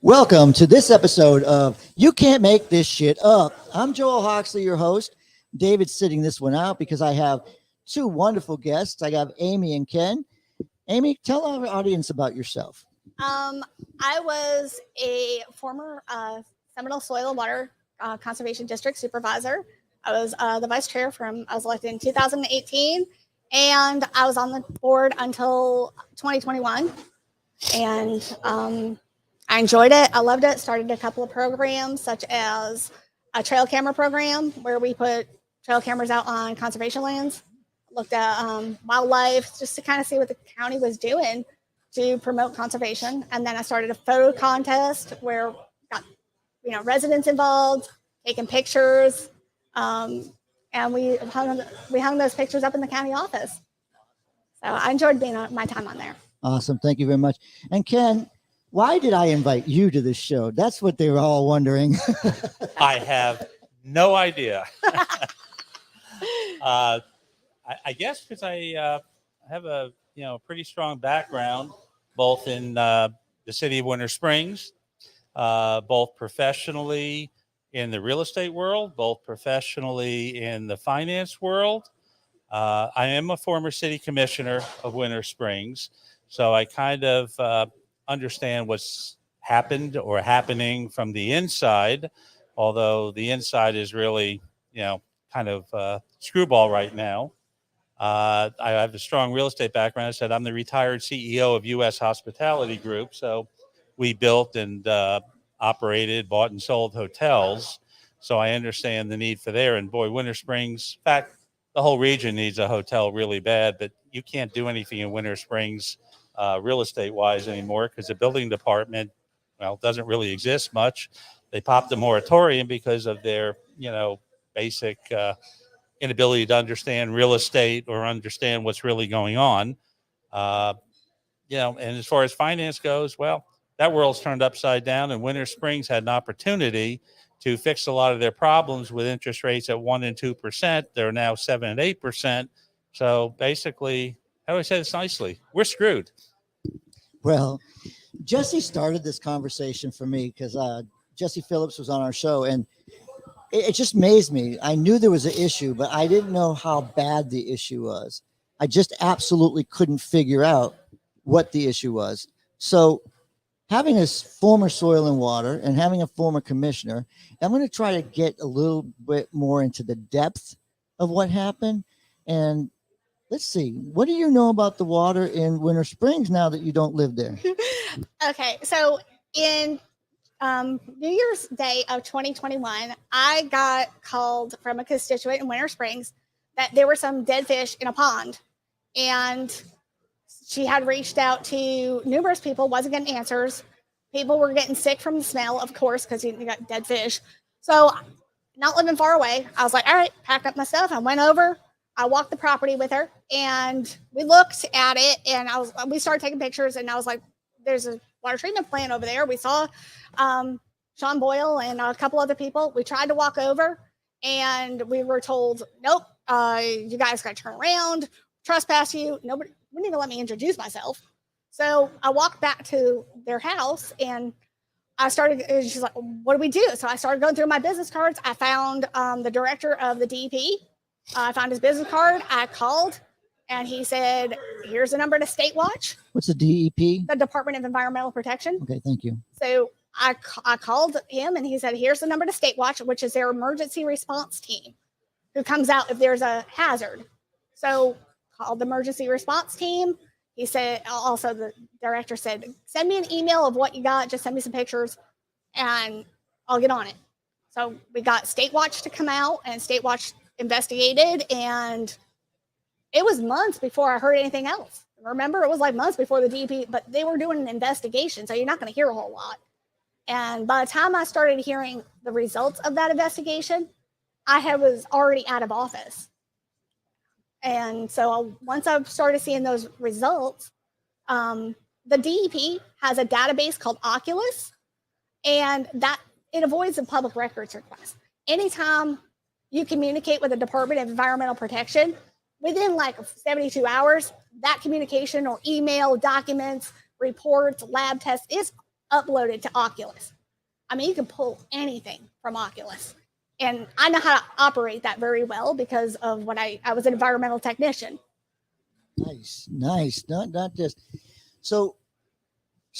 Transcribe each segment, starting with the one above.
Welcome to this episode of You Can't Make This Shit Up. I'm Joel Hoxley, your host. David's sitting this one out because I have two wonderful guests. I have Amy and Ken. Amy, tell our audience about yourself. I was a former Seminole Soil and Water Conservation District Supervisor. I was the vice chair I was elected in 2018, and I was on the board until 2021. And I enjoyed it. I loved it. Started a couple of programs, such as a trail camera program where we put trail cameras out on conservation lands. Looked at wildlife just to kind of see what the county was doing to promote conservation. And then I started a photo contest where got residents involved, taking pictures, and we hung those pictures up in the county office. So I enjoyed being my time on there. Awesome. Thank you very much. And Ken, why did I invite you to this show? That's what they were all wondering. I have no idea. I guess because I have a pretty strong background, both in the city of Winter Springs, both professionally in the real estate world, both professionally in the finance world. I am a former city commissioner of Winter Springs, so I kind of understand what's happened or happening from the inside, although the inside is really, kind of screwball right now. I have a strong real estate background. I said I'm the retired CEO of U.S. Hospitality Group. So we built and operated, bought and sold hotels. So I understand the need for there. And boy, Winter Springs, in fact, the whole region needs a hotel really bad, but you can't do anything in Winter Springs real estate wise anymore because the building department, doesn't really exist much. They popped a moratorium because of their, basic inability to understand real estate or understand what's really going on. And as far as finance goes, well, that world's turned upside down, and Winter Springs had an opportunity to fix a lot of their problems with interest rates at 1% and 2%. They're now 7% and 8%. So basically, how do I say this nicely? We're screwed. Well, Jesse started this conversation for me because Jesse Phillips was on our show, and it just amazed me. I knew there was an issue, but I didn't know how bad the issue was. I just absolutely couldn't figure out what the issue was. So having a former soil and water and having a former commissioner, I'm going to try to get a little bit more into the depth of what happened. And let's see, what do you know about the water in Winter Springs now that you don't live there? Okay, so in New Year's Day of 2021, I got called from a constituent in Winter Springs that there were some dead fish in a pond. And she had reached out to numerous people, wasn't getting answers. People were getting sick from the smell, of course, because you got dead fish. So not living far away, I was like, all right, packed up my stuff. I went over. I walked the property with her, and we looked at it, and we started taking pictures, and I was like, there's a water treatment plant over there. We saw Sean Boyle and a couple other people. We tried to walk over, and we were told, nope, you guys got to turn around, trespass you. Nobody wouldn't even let me introduce myself. So I walked back to their house, and she's like, what do we do? So I started going through my business cards. I found the director of the DEP. I found his business card. I called, and he said, here's the number to State Watch. What's the DEP? The Department of Environmental Protection. Okay, thank you. So I called him, and he said, here's the number to State Watch, which is their emergency response team who comes out if there's a hazard. So called the emergency response team. He said, also the director said, send me an email of what you got. Just send me some pictures, and I'll get on it. So we got State Watch to come out, and State Watch investigated, and it was months before I heard anything else. Remember, it was like months before the DP, but they were doing an investigation, so you're not going to hear a whole lot. And by the time I started hearing the results of that investigation, I was already out of office. And so once I started seeing those results, the DEP has a database called Oculus, and that it avoids the public records request. Anytime you communicate with the Department of Environmental Protection, within like 72 hours, that communication or email, documents, reports, lab tests is uploaded to Oculus. I mean, you can pull anything from Oculus. And I know how to operate that very well because of what I was an environmental technician. Nice. Not just so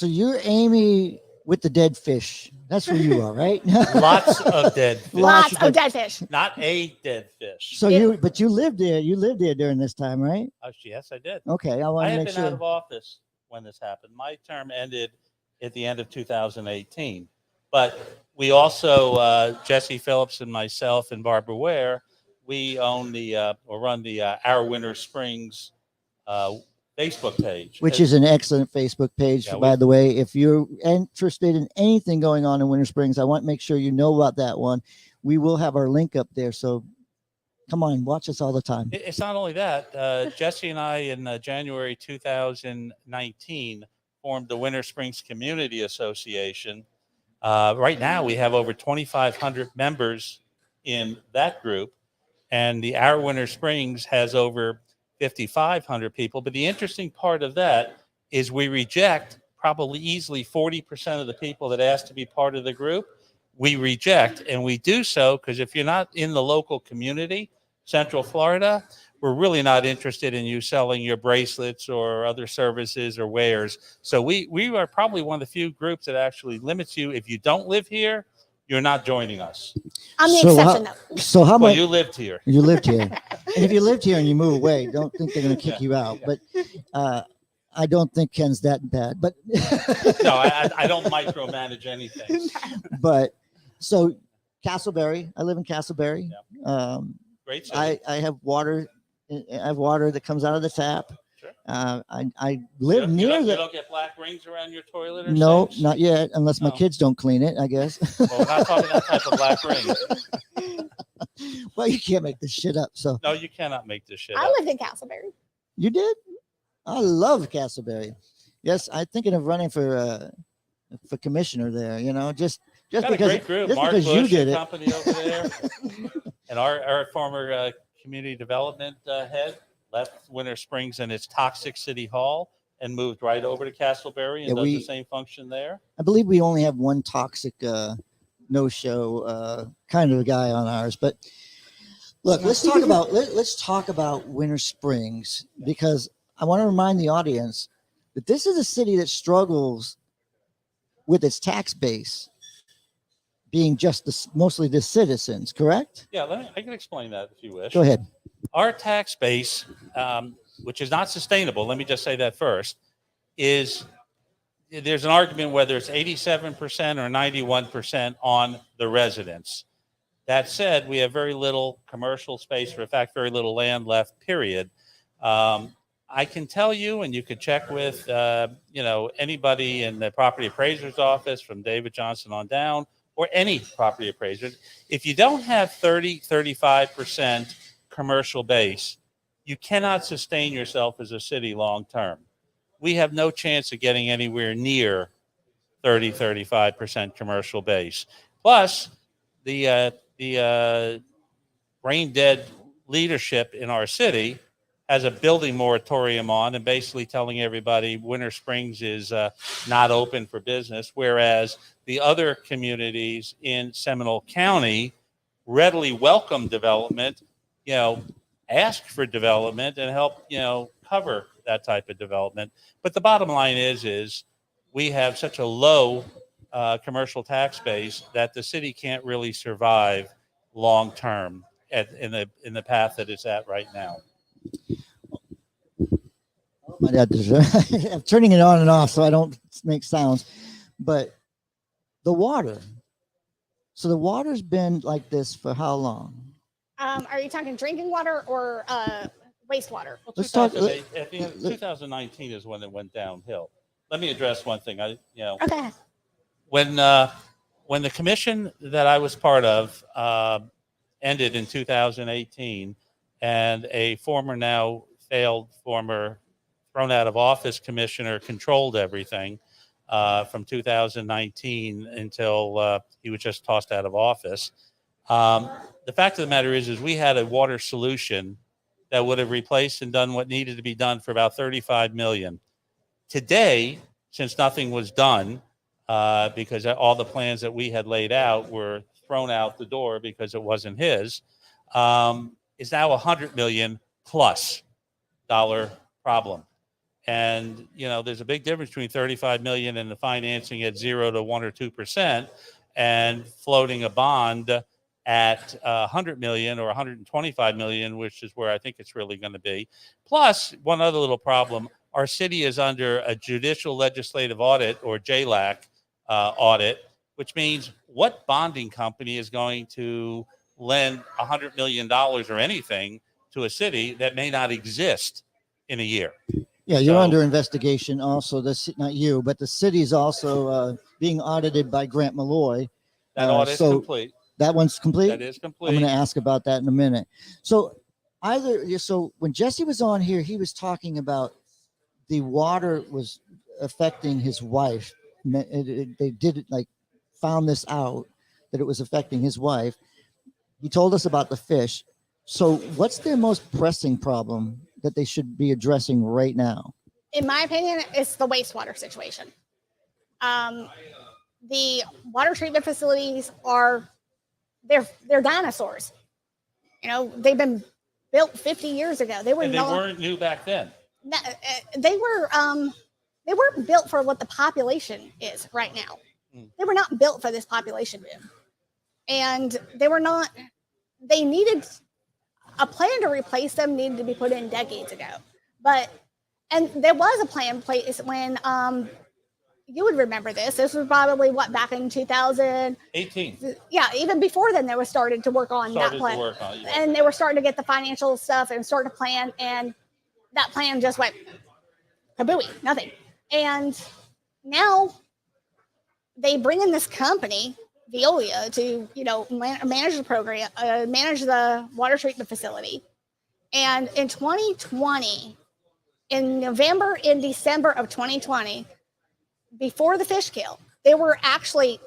you're Amy with the dead fish. That's who you are, right? Lots of dead fish. Lots of dead fish. Not a dead fish. So you lived there. You lived there during this time, right? Oh, yes, I did. Okay, I want I to had make been out sure. of office when this happened. My term ended at the end of 2018. But we also, Jesse Phillips and myself and Barbara Ware, we own or run the Our Winter Springs Facebook page. Which is an excellent Facebook page, Yeah, by the way. If you're interested in anything going on in Winter Springs, I want to make sure you know about that one. We will have our link up there. So come on, watch us all the time. It's not only that. Jesse and I, in January 2019, formed the Winter Springs Community Association. Right now, we have over 2,500 members in that group, and the Our Winter Springs has over 5,500 people. But the interesting part of that is we reject probably easily 40% of the people that ask to be part of the group. We reject, and we do so because if you're not in the local community, Central Florida, we're really not interested in you selling your bracelets or other services or wares. So we are probably one of the few groups that actually limits you. If you don't live here, you're not joining us. I'm the exception, though. So how Well, much you lived here. you lived here? And if you lived here and you move away, don't think they're going to kick you out. But I don't think Ken's that bad. But No, I don't micromanage anything. But so Castleberry, I live in Castleberry. Great city. I have water. I have water that comes out of the tap. Sure. I live near you the. don't get black rings around your toilet or No, sinks? not yet, unless my No. kids don't clean it, I guess. Well, we're not talking that type of black ring. Well, you can't make this shit up. So No, you cannot make this shit I up. lived in Castleberry. you did? I love Castleberry. Yes, I'm thinking of running for commissioner there. You know, just Got because a great group. just Mark because Bush you did and it. company over there. And our former community development head left Winter Springs and its toxic city hall and moved right over to Castleberry and Yeah, does we- the same function there. I believe we only have one toxic no-show kind of a guy on ours. But look, let's talk about Winter Springs, because I want to remind the audience that this is a city that struggles with its tax base being just mostly the citizens, correct? Yeah, I can explain that if you wish. Go ahead. Our tax base, which is not sustainable, let me just say that first, is there's an argument whether it's 87% or 91% on the residents. That said, we have very little commercial space, or in fact, very little land left, period. I can tell you, and you could check with, anybody in the property appraiser's office from David Johnson on down, or any property appraiser, if you don't have 35% commercial base, you cannot sustain yourself as a city long term. We have no chance of getting anywhere near 35% commercial base. Plus, the brain dead leadership in our city has a building moratorium on and basically telling everybody Winter Springs is not open for business, whereas the other communities in Seminole County readily welcome development, ask for development and help, cover that type of development. But the bottom line is we have such a low commercial tax base that the city can't really survive long term in the path that it's at right now. My dad I'm turning it on and off so I don't make sounds. But the water. So the water's been like this for how long? Are you talking drinking water or wastewater? Well, Let's talk- 2019 is when it went downhill. Let me address one thing. Okay. When the commission that I was part of ended in 2018, and a now failed former thrown out of office commissioner controlled everything from 2019 until he was just tossed out of office. The fact of the matter is we had a water solution that would have replaced and done what needed to be done for about $35 million. Today, since nothing was done, because all the plans that we had laid out were thrown out the door because it wasn't his, is now $100 million plus dollar problem. And, there's a big difference between 35 million and the financing at 0 to 1 or 2% and floating a bond at 100 million or 125 million, which is where I think it's really going to be. Plus, one other little problem, our city is under a judicial legislative audit, or JLAC audit, which means what bonding company is going to lend $100 million or anything to a city that may not exist in a year? Yeah, you're under investigation also. Not you, but the city's also being audited by Grant Malloy. That audit's complete. That one's complete? That is complete. I'm going to ask about that in a minute. So when Jesse was on here, he was talking about the water was affecting his wife. They found this out, that it was affecting his wife. He told us about the fish. So what's their most pressing problem that they should be addressing right now? In my opinion, it's the wastewater situation. The water treatment facilities they're dinosaurs. They've been built 50 years ago. They weren't new back then. They weren't built for what the population is right now. They were not built for this population boom. And they needed a plan to replace them, needed to be put in decades ago. And there was a plan in place when, you would remember this. This was probably back in 2018. Yeah, even before then, they were started to work on that plan. And they were starting to get the financial stuff and start to plan. And that plan just went kabooey, nothing. And now they bring in this company, Veolia, to manage the program, manage the water treatment facility. And in 2020, in November and December of 2020, before the fish kill, there were actually,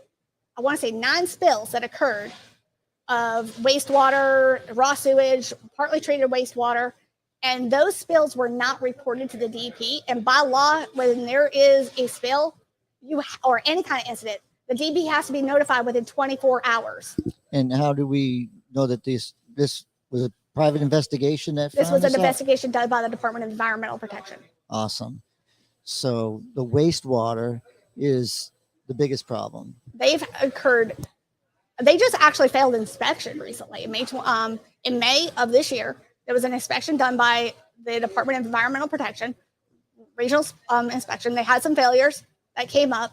I want to say, 9 spills that occurred of wastewater, raw sewage, partly treated wastewater, and those spills were not reported to the DP. And by law, when there is a spill, or any kind of incident, the DP has to be notified within 24 hours. And how do we know that this was a private investigation? This was an investigation done by the Department of Environmental Protection. Awesome. So the wastewater is the biggest problem. They just actually failed inspection recently. In May of this year, there was an inspection done by the Department of Environmental Protection, regional inspection. They had some failures that came up.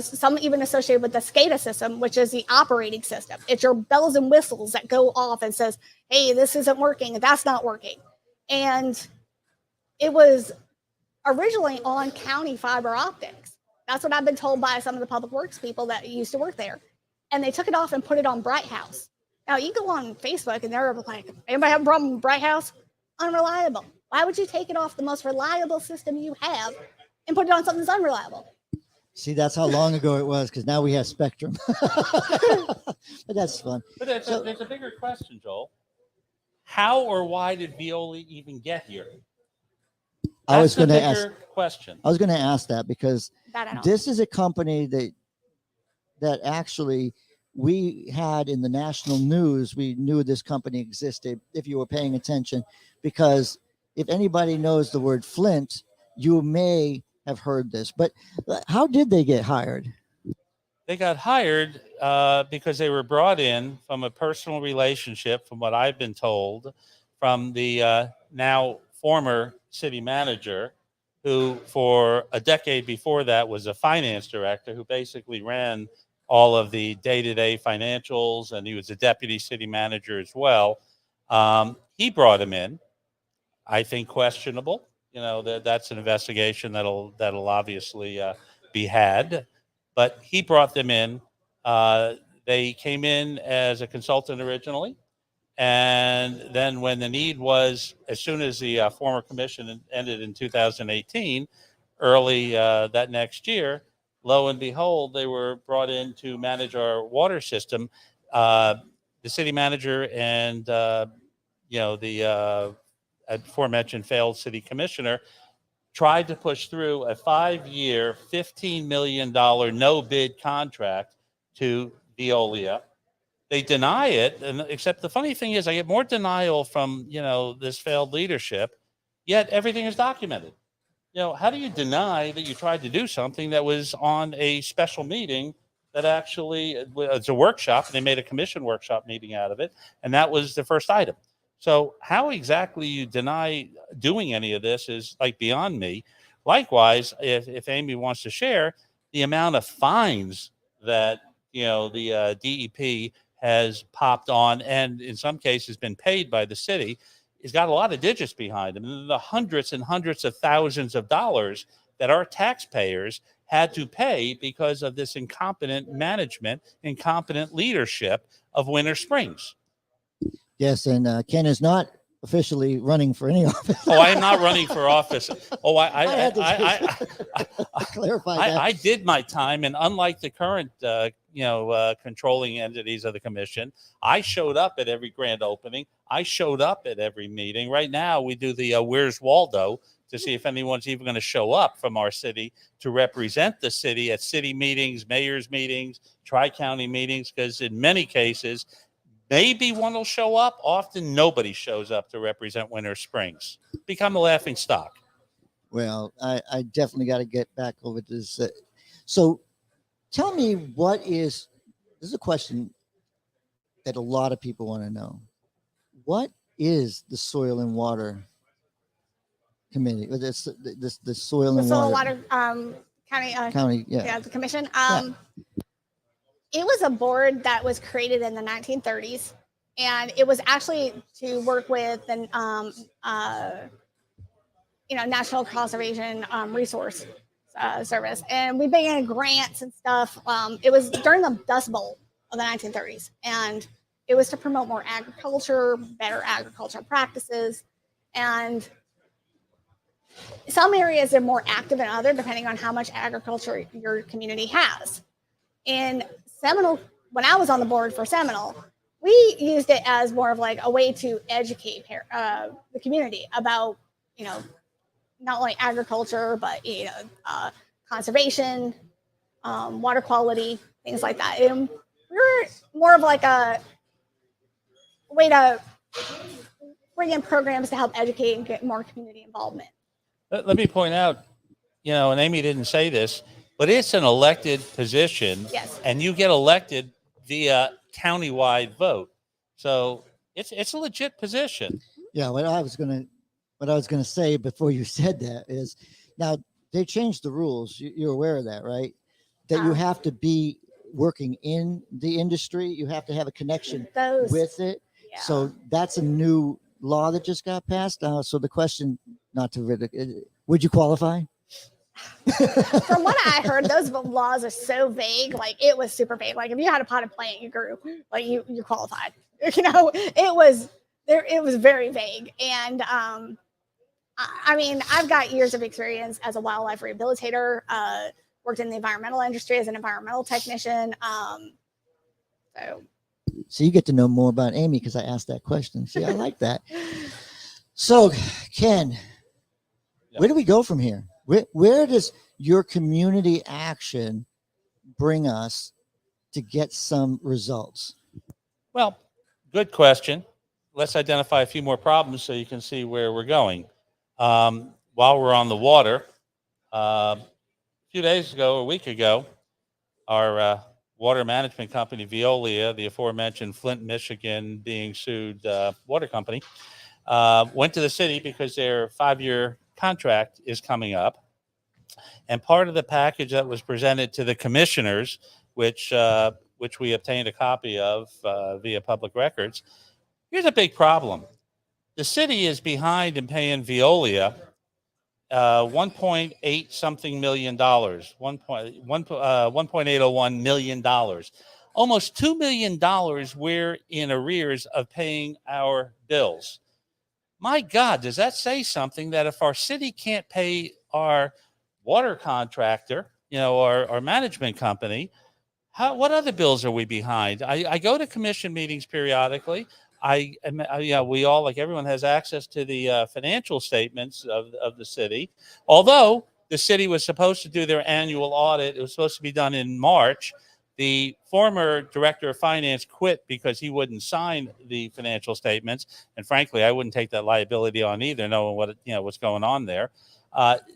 Some even associated with the SCADA system, which is the operating system. It's your bells and whistles that go off and says, hey, this isn't working, that's not working. And it was originally on county fiber optics. That's what I've been told by some of the public works people that used to work there. And they took it off and put it on Bright House. Now, you go on Facebook and they're like, anybody have a problem with Bright House? Unreliable. Why would you take it off the most reliable system you have and put it on something that's unreliable? See, that's how long ago it was, because now we have Spectrum. But that's fun. But there's a bigger question, Joel. How or why did Veolia even get here? I was going to ask that because this is a company that actually we had in the national news. We knew this company existed if you were paying attention, because if anybody knows the word Flint, you may have heard this. But how did they get hired? They got hired because they were brought in from a personal relationship, from what I've been told, from the now former city manager, who for a decade before that was a finance director, who basically ran all of the day-to-day financials, and he was a deputy city manager as well. He brought him in, I think questionable. That's an investigation that'll obviously be had. But he brought them in. They came in as a consultant originally. And then when the need was, as soon as the former commission ended in 2018, early that next year, lo and behold, they were brought in to manage our water system. The city manager and, the aforementioned failed city commissioner tried to push through a 5-year, $15 million no bid contract to Veolia. They deny it, and except the funny thing is I get more denial from, this failed leadership, yet everything is documented. How do you deny that you tried to do something that was on a special meeting that actually it's a workshop, and they made a commission workshop meeting out of it, and that was the first item. So how exactly you deny doing any of this is like beyond me. Likewise, if Amy wants to share the amount of fines that the DEP has popped on, and in some cases been paid by the city, has got a lot of digits behind them. And the hundreds and hundreds of thousands of dollars that our taxpayers had to pay because of this incompetent management, incompetent leadership of Winter Springs. Yes, and Ken is not officially running for any office. Oh, I am not running for office. Oh, I clarify that. I did my time, and unlike the current, controlling entities of the commission, I showed up at every grand opening. I showed up at every meeting. Right now, we do the Where's Waldo to see if anyone's even going to show up from our city to represent the city at city meetings, mayor's meetings, tri-county meetings, because in many cases, maybe one will show up. Often nobody shows up to represent Winter Springs. Become a laughing stock. Well, I definitely got to get back over this. So tell me, this is a question that a lot of people want to know. What is the Soil and Water Committee? The Soil and Water County, the commission. It was a board that was created in the 1930s, and it was actually to work with the National Conservation Resource Service, and we began grants and stuff. It was during the Dust Bowl of the 1930s, and it was to promote more agriculture, better agricultural practices, and some areas are more active than others depending on how much agriculture your community has. In Seminole, when I was on the board for Seminole, we used it as more of like a way to educate the community about, not only agriculture, but, conservation, water quality, things like that. And we were more of like a way to bring in programs to help educate and get more community involvement. Let me point out, and Amy didn't say this, but it's an elected position. Yes. And you get elected via countywide vote. So it's a legit position. Yeah, what I was gonna say before you said that is, now they changed the rules. You're aware of that, right? That you have to be working in the industry. You have to have a connection with it. Yeah. So that's a new law that just got passed. So the question, not to ridicule, would you qualify? From what I heard, those laws are so vague. Like, it was super vague. Like, if you had a potted plant, you grew, like you qualified. It was very vague. And I mean, I've got years of experience as a wildlife rehabilitator. Worked in the environmental industry as an environmental technician. So you get to know more about Amy because I asked that question. See, I like that. So, Ken, where do we go from here? Where does your community action bring us to get some results? Well, good question. Let's identify a few more problems so you can see where we're going. While we're on the water, a few days ago, a week ago, our water management company, Veolia, the aforementioned Flint, Michigan being sued water company, went to the city because their 5-year contract is coming up. And part of the package that was presented to the commissioners, which we obtained a copy of via public records, here's a big problem. The city is behind in paying Veolia $1.8 something million, $1.801 million. Almost $2 million we're in arrears of paying our bills. My God, does that say something that if our city can't pay our water contractor, our management company, what other bills are we behind? I go to commission meetings periodically. we all, like everyone, has access to the financial statements of the city. Although the city was supposed to do their annual audit, it was supposed to be done in March. The former director of finance quit because he wouldn't sign the financial statements, and frankly, I wouldn't take that liability on either, knowing what's going on there.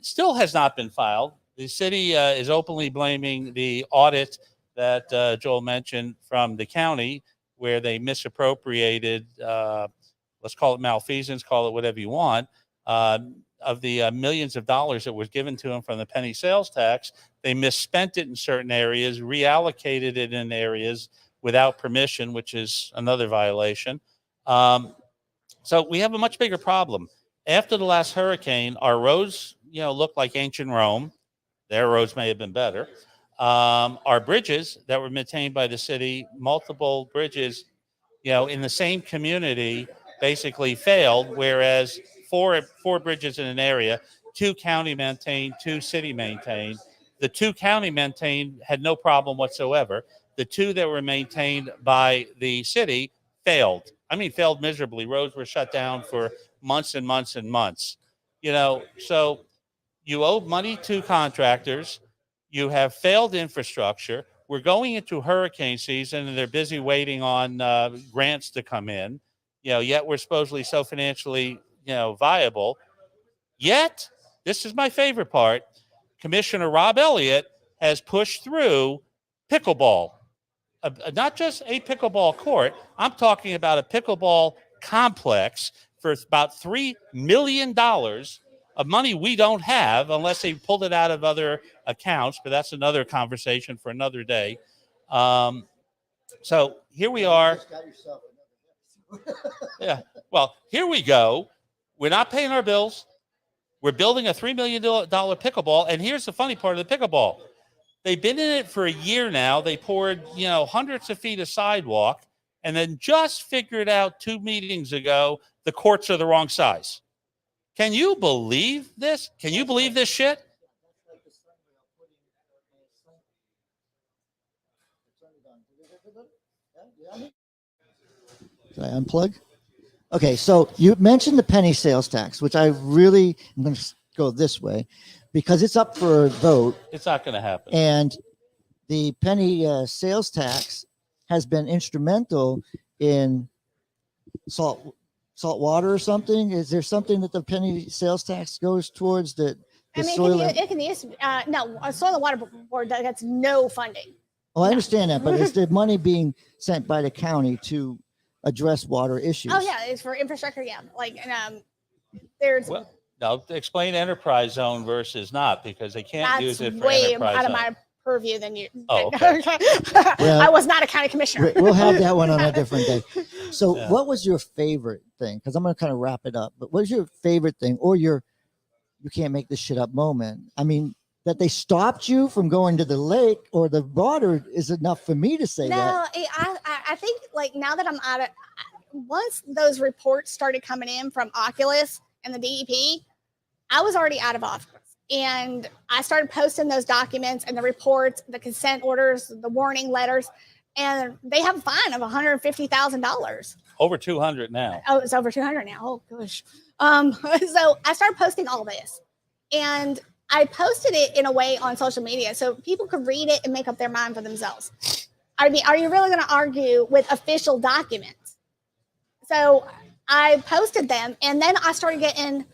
Still has not been filed. The city is openly blaming the audit that Joel mentioned from the county, where they misappropriated, let's call it malfeasance, call it whatever you want, of the millions of dollars that was given to them from the penny sales tax. They misspent it in certain areas, reallocated it in areas without permission, which is another violation. So we have a much bigger problem. After the last hurricane, our roads, look like ancient Rome. Their roads may have been better. Our bridges that were maintained by the city, multiple bridges, in the same community basically failed, whereas four bridges in an area, 2 county maintained, 2 city maintained. The 2 county maintained had no problem whatsoever. The 2 that were maintained by the city failed. I mean, failed miserably. Roads were shut down for months and months and months. So you owe money to contractors. You have failed infrastructure. We're going into hurricane season, and they're busy waiting on grants to come in. Yet we're supposedly so financially, viable. Yet, this is my favorite part, Commissioner Rob Elliott has pushed through pickleball. Not just a pickleball court. I'm talking about a pickleball complex for about $3 million of money we don't have, unless they pulled it out of other accounts, but that's another conversation for another day. So here we are. Yeah. Well, here we go. We're not paying our bills. We're building a $3 million pickleball. And here's the funny part of the pickleball. They've been in it for a year now. They poured, hundreds of feet of sidewalk, and then just figured out 2 meetings ago, the courts are the wrong size. Can you believe this? Can you believe this shit? Did I unplug? Okay, so you mentioned the penny sales tax, which I'm going to go this way because it's up for a vote. It's not going to happen. And the penny sales tax has been instrumental in salt water or something. Is there something that the penny sales tax goes towards that? Soil and Water Board gets no funding. Oh, I understand that, but is the money being sent by the county to address water issues? Oh yeah, it's for infrastructure. Yeah, there's. Well, now explain enterprise zone versus not, because they can't use it for way enterprise out zone. of my purview than you. Oh, okay. Well, I was not a county commissioner. We'll have that one on a different day. So Yeah. What was your favorite thing? Because I'm going to kind of wrap it up, but what was your favorite thing or you can't make this shit up moment? I mean, that they stopped you from going to the lake or the water is enough for me to say that. I think now that I'm out of, once those reports started coming in from Oculus and the DEP, I was already out of office. And I started posting those documents and the reports, the consent orders, the warning letters, and they have a fine of $150,000. Over 200 now. Oh, it's over 200 now. Oh, gosh. So I started posting all this, and I posted it in a way on social media so people could read it and make up their mind for themselves. I mean, are you really going to argue with official documents? So I posted them, and then I started getting,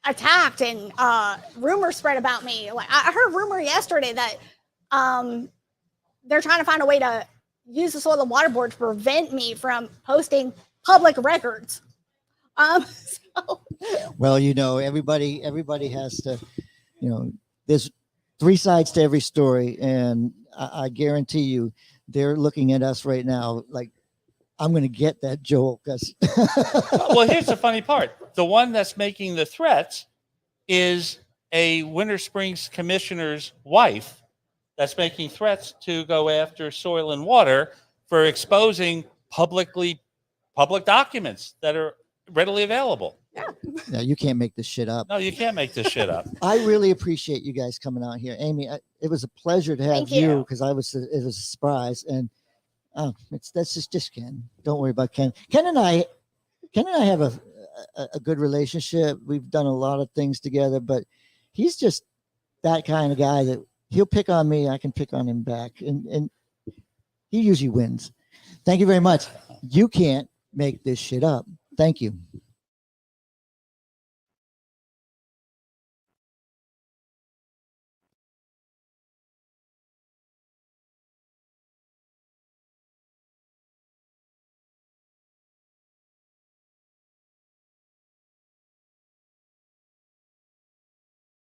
attacked and rumors spread about me. Like I heard rumor yesterday that they're trying to find a way to use the Soil and Water Board to prevent me from posting public records. Well, everybody has to, there's 3 sides to every story, and I guarantee you they're looking at us right now like, I'm going to get that, Joel. Well, here's the funny part. The one that's making the threats is a Winter Springs commissioner's wife that's making threats to go after Soil and Water for exposing public documents that are readily available. Yeah, you can't make this shit up. No, you can't make this shit up. I really appreciate you guys coming out here. Amy, it was a pleasure to have Thank you. because it was a surprise. And Oh, that's just Ken. Don't worry about Ken. Ken and I have a good relationship. We've done a lot of things together, but he's just that kind of guy that he'll pick on me. I can pick on him back, and he usually wins. Thank you very much. You can't make this shit up. Thank you.